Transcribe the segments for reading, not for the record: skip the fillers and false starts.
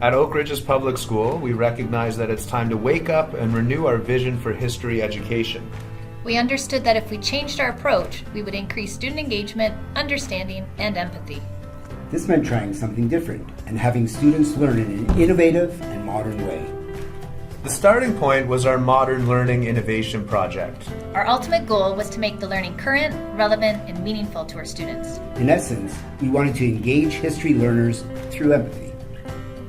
At Oak Ridge's public school, we recognize that it's time to wake up and renew our vision for history education. We understood that if we changed our approach, we would increase student engagement, understanding, and empathy. This meant trying something different and having students learn in an innovative and modern way. The starting point was our Modern Learning Innovation Project. Our ultimate goal was to make the learning current, relevant, and meaningful to our students. In essence, we wanted to engage history learners through empathy.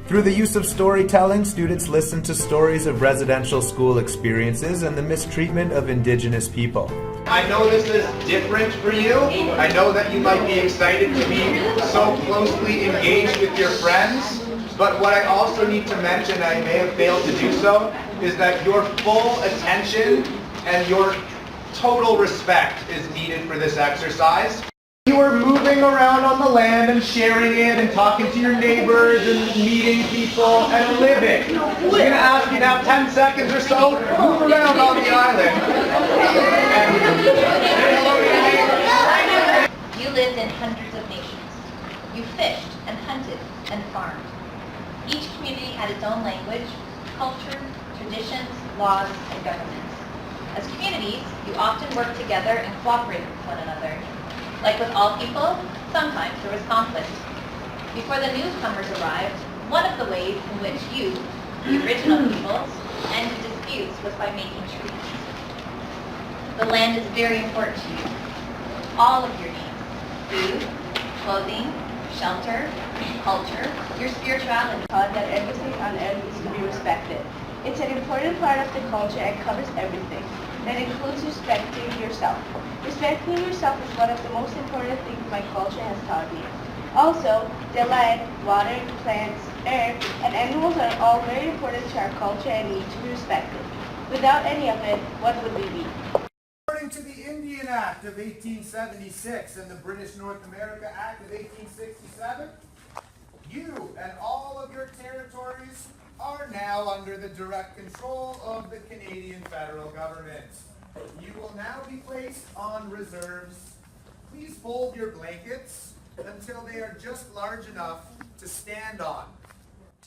Through the use of storytelling, students listened to stories of residential school experiences and the mistreatment of Indigenous people. I know this is different for you. I know that you might be excited to be so closely engaged with your friends. But what I also need to mention, I may have failed to do so, is that your full attention and your total respect is needed for this exercise. You are moving around on the land and sharing it and talking to your neighbors and meeting people and living. I'm going to ask you now 10 seconds or so, move around on the island. And say hello to your neighbors. You lived in hundreds of nations. You fished and hunted and farmed. Each community had its own language, culture, traditions, laws, and governments. As communities, you often worked together and cooperated with one another. Like with all people, sometimes there was conflict. Before the newcomers arrived, one of the ways in which you, the original peoples, ended disputes was by making treaties. The land is very important to you. All of your needs: food, clothing, shelter, culture, your spirituality. Taught that everything on earth is to be respected. It's an important part of the culture and covers everything. That includes respecting yourself. Respecting yourself is one of the most important things my culture has taught me. Also, the land, water, plants, air, and animals are all very important to our culture and need to be respected. Without any of it, what would we be? According to the Indian Act of 1876 and the British North America Act of 1867, you and all of your territories are now under the direct control of the Canadian federal government. You will now be placed on reserves. Please fold your blankets until they are just large enough to stand on.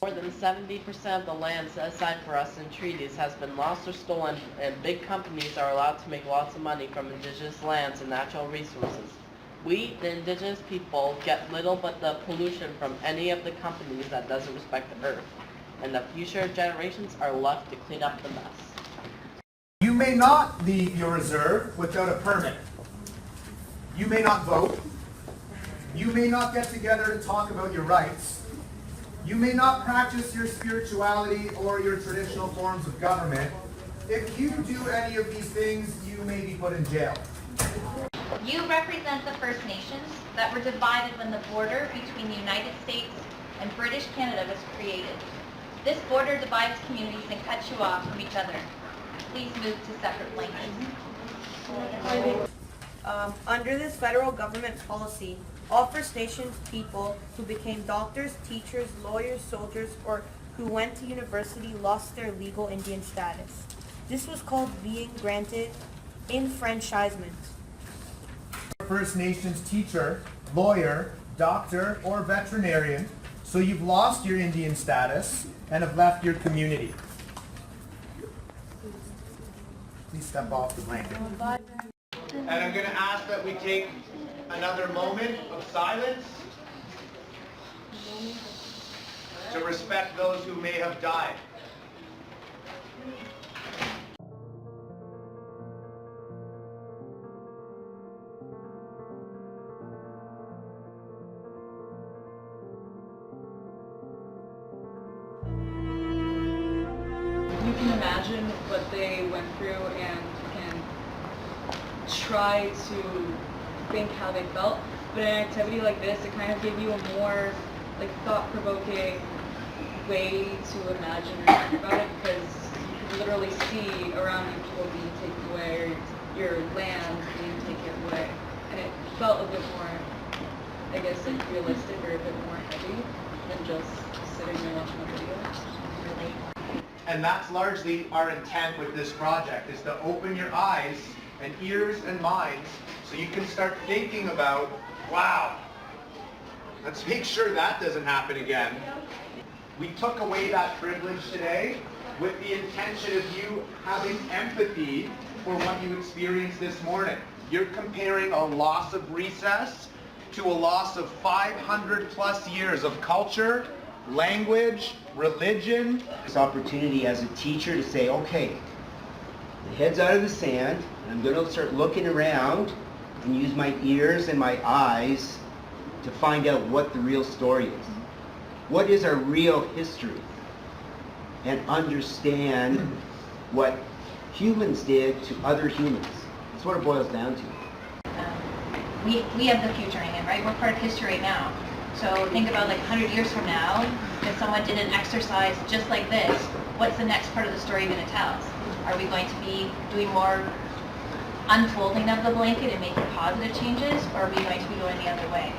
More than 70% of the land set aside for us in treaties has been lost or stolen, and big companies are allowed to make lots of money from indigenous lands and natural resources. We, the indigenous people, get little but the pollution from any of the companies that doesn't respect the earth, and the future generations are left to clean up the mess. You may not leave your reserve without a permit. You may not vote. You may not get together to talk about your rights. You may not practice your spirituality or your traditional forms of government. If you do any of these things, you may be put in jail. You represent the First Nations that were divided when the border between the United States and British Canada was created. This border divides communities and cuts you off from each other. Please move to separate blankets. Under this federal government policy, all First Nations people who became doctors, teachers, lawyers, soldiers, or who went to university lost their legal Indian status. This was called being granted enfranchisement. First Nations teacher, lawyer, doctor, or veterinarian, so you've lost your Indian status and have left your community. Please step off the blanket. And I'm going to ask that we take another moment of silence to respect those who may have died. You can imagine what they went through and can try to think how they felt. But an activity like this, it kind of gave you a more thought-provoking way to imagine or think about it, because you could literally see around you people being taken away, or your land being taken away. And it felt a bit more, I guess, realistic or a bit more heavy than just sitting there watching a video. And that's largely our intent with this project, is to open your eyes and ears and minds so you can start thinking about, wow, let's make sure that doesn't happen again. We took away that privilege today with the intention of you having empathy for what you experienced this morning. You're comparing a loss of recess to a loss of 500 plus years of culture, language, religion. This opportunity as a teacher to say, okay, the head's out of the sand, and I'm going to start looking around and use my ears and my eyes to find out what the real story is. What is our real history? And understand what humans did to other humans. That's what it boils down to. We have the future in it, right? We're part of history right now. So think about like 100 years from now, if someone did an exercise just like this, what's the next part of the story going to tell us? Are we going to be doing more unfolding of the blanket and making positive changes, or are we going to be going the other way?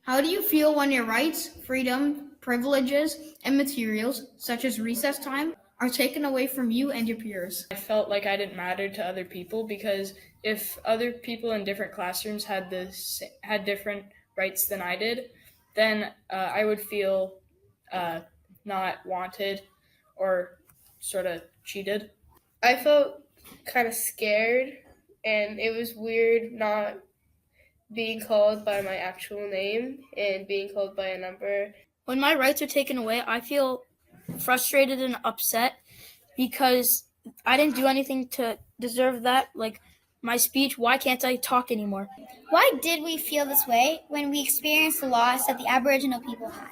How do you feel when your rights, freedom, privileges, and materials, such as recess time, are taken away from you and your peers? I felt like I didn't matter to other people, because if other people in different classrooms had different rights than I did, then I would feel not wanted or sort of cheated. I felt kind of scared, and it was weird not being called by my actual name and being called by a number. When my rights are taken away, I feel frustrated and upset because I didn't do anything to deserve that. Like my speech, why can't I talk anymore? Why did we feel this way when we experienced the loss that the Aboriginal people had?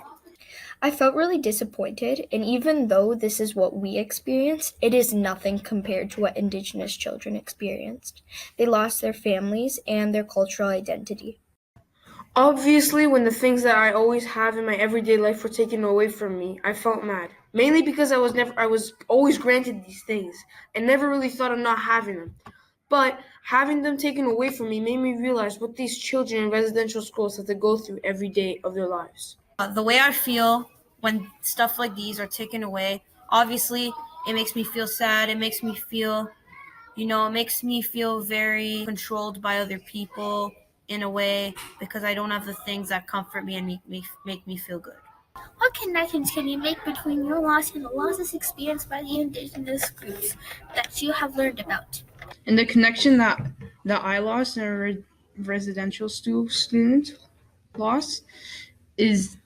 I felt really disappointed, and even though this is what we experienced, it is nothing compared to what Indigenous children experienced. They lost their families and their cultural identity. Obviously, when the things that I always have in my everyday life were taken away from me, I felt mad. Mainly because I was always granted these things and never really thought of not having them. But having them taken away from me made me realize what these children in residential schools have to go through every day of their lives. The way I feel when stuff like these are taken away, obviously it makes me feel sad. It makes me feel, it makes me feel very controlled by other people in a way, because I don't have the things that comfort me and make me feel good. What connections can you make between your loss and the losses experienced by the Indigenous groups that you have learned about? And the connection that I lost and a residential student lost is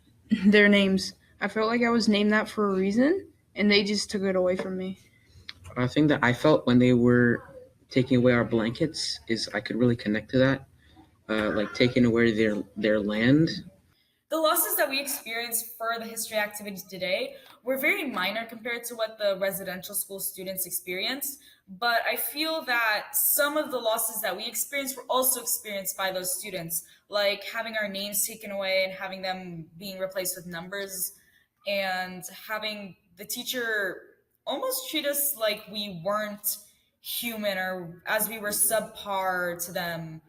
their names. I felt like I was named that for a reason, and they just took it away from me. I think that I felt when they were taking away our blankets is I could really connect to that, like taking away their land. The losses that we experienced for the history activities today were very minor compared to what the residential school students experienced, but I feel that some of the losses that we experienced were also experienced by those students, like having our names taken away and having them being replaced with numbers, and having the teacher almost treat us like we weren't human or as we were subpar to them.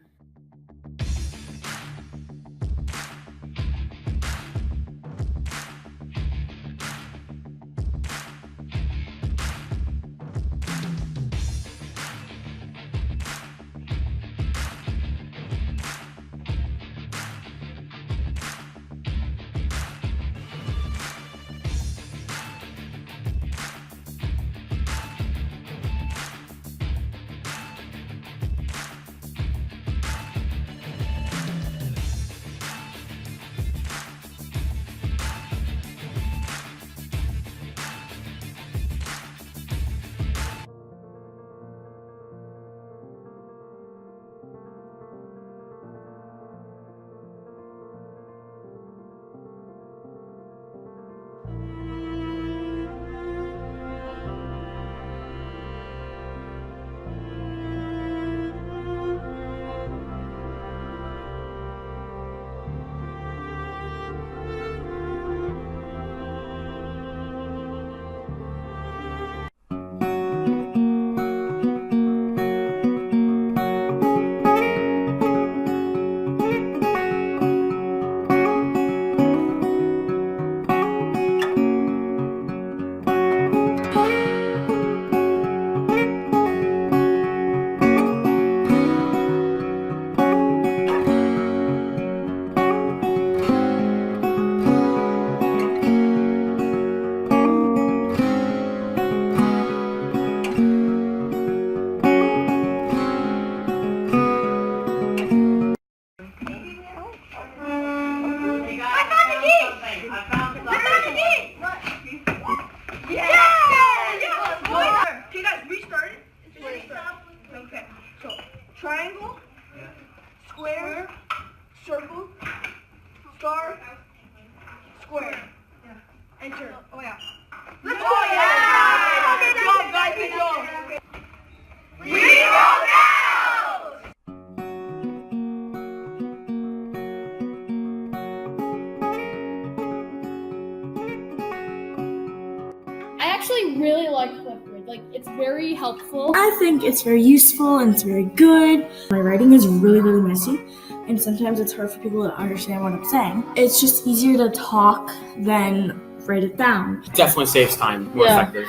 helpful. I think it's very useful and it's very good. My writing is really, really messy, and sometimes it's hard for people to understand what I'm saying. It's just easier to talk than write it down. Definitely saves time, more effective.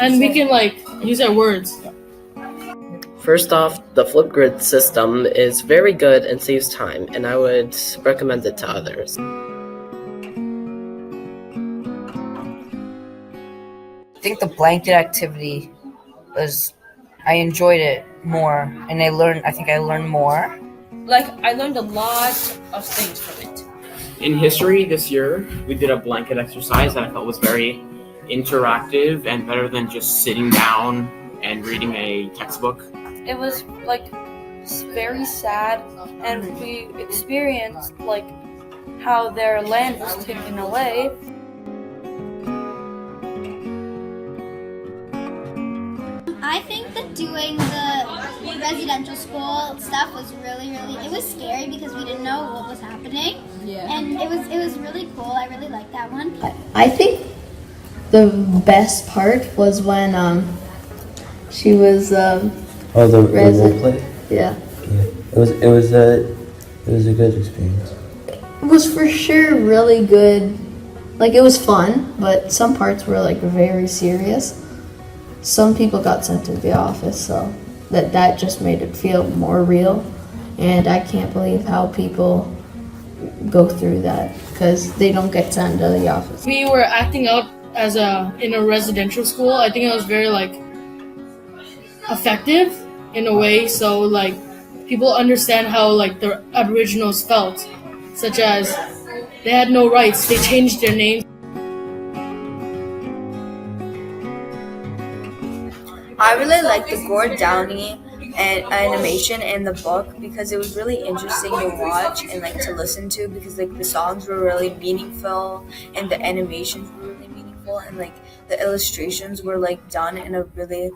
And we can use our words. First off, the Flipgrid system is very good and saves time, and I would recommend it to others. I think the blanket activity I enjoyed it more, and I think I learned more. I learned a lot of things from it. In history this year, we did a blanket exercise that I felt was very interactive and better than just sitting down and reading a textbook. It was very sad, and we experienced how their land was taken away. I think that doing the residential school stuff was really, it was scary because we didn't know what was happening. Yeah. And it was really cool. I really liked that one. I think the best part was when she was the role play? Yeah. It was a good experience. It was for sure really good. It was fun, but some parts were very serious. Some people got sent to the office, so that just made it feel more real. And I can't believe how people go through that because they don't get sent to the office. We were acting out in a residential school. I think it was very effective in a way, so people understand how the Aboriginals felt, such as they had no rights. They changed their names. I really liked the Gord Downey and animation in the book because it was really interesting to watch and to listen to because the songs were really meaningful and the animations were really meaningful and the illustrations were done in a really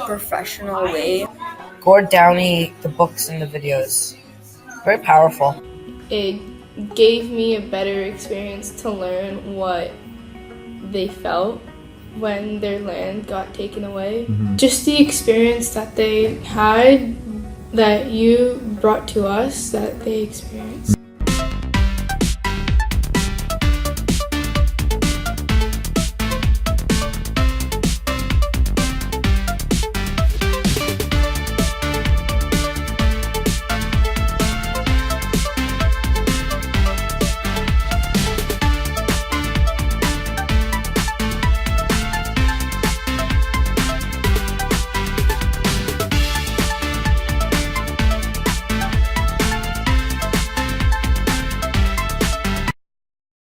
professional way. Gord Downey, the books and the videos, very powerful. It gave me a better experience to learn what they felt when their land got taken away. Mm-hmm. Just the experience that they had that you brought to us that they experienced.